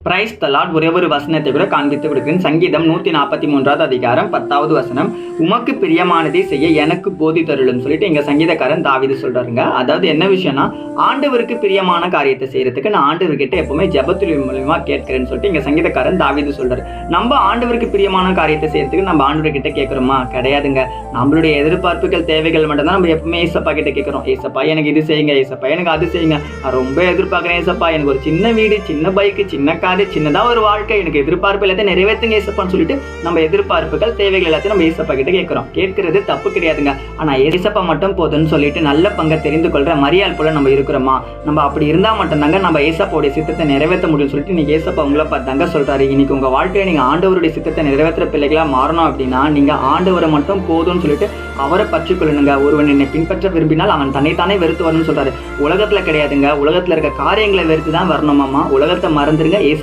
Praise the Lord. ஒரே ஒரு வசனத்தை கூட காண்பித்து கொடுக்கிறேன். சங்கீதம் 143 அதிகாரம் 10வது வசனம். உமக்கு பிரியமானதை செய்ய எனக்கு போதித்தருளும் சொல்லிட்டு எங்க சங்கீதக்காரன் தாவீது சொல்றாருங்க. அதாவது என்ன விஷயம்னா, ஆண்டவருக்கு பிரியமான காரியத்தை செய்யறதுக்கு நான் ஆண்டவர்கிட்ட எப்பவுமே ஜெபத்தின் மூலமா கேட்கிறேன்னு சொல்லிட்டு எங்க சங்கீதக்காரன் தாவீது சொல்றாரு. நம்ம ஆண்டவருக்கு பிரியமான காரியத்தை செய்யறதுக்கு நம்ம ஆண்டவர்கிட்ட கேட்கிறோமா? கிடையாதுங்க. நம்மளுடைய எதிர்பார்ப்புகள் தேவைகள் மட்டும்தான் நம்ம எப்பவுமே ஏசப்பா கிட்ட கேட்கிறோம். ஏசப்பா எனக்கு இது செய்யுங்க, ஏசப்பா எனக்கு அது செய்யுங்க, நான் ரொம்ப எதிர்பார்க்கிறேன் ஏசப்பா, எனக்கு ஒரு சின்ன வீடு, சின்ன பைக்கு, சின்ன காரு, சின்னதா ஒரு வாழ்க்கை, எனக்கு எதிர்பார்ப்பு எல்லாத்தையும் நிறைவேற்றுங்க ஏசப்பான்னு சொல்லிட்டு நம்ம எதிர்பார்ப்புகள் தேவைகள் எல்லாத்தையும் நம்ம ஏசப்பா கிட்ட கேட்கிறோம். கேட்கறது தப்பு கிடையாதுங்க. ஆனா ஏசப்பா மட்டும் போதும்னு சொல்லிட்டு நல்ல பங்கை தெரிந்து கொள்ற மரியாள் போல நம்ம இருக்கிறோமா? நம்ம அப்படி இருந்தா மட்டும்தாங்க நம்ம ஏசப்பாவுடைய சித்தத்தை நிறைவேற்ற முடியும் சொல்லிட்டு நீங்க ஏசப்பா உங்களை பார்த்தாங்க சொல்றாரு. இன்னைக்கு உங்க வாழ்க்கையை நீங்க ஆண்டவருடைய சித்தத்தை நிறைவேற்ற பிள்ளைகளா மாறணும் அப்படின்னா நீங்க ஆண்டவரை மட்டும் போதும்னு சொல்லிட்டு அவரை பற்றிக்கொள்ளணுங்க. ஒருவன் என்னை பின்பற்ற விரும்பினால் அவன் தன்னைத்தானே வெறுத்து வரணும்னு சொல்றாரு. உலகத்துல கிடையாதுங்க. உலகத்துல இருக்க காரியங்களை வெறுத்து தான் வரணுமாமா. உலகத்தை மறந்துருங்க, ஏசப்பா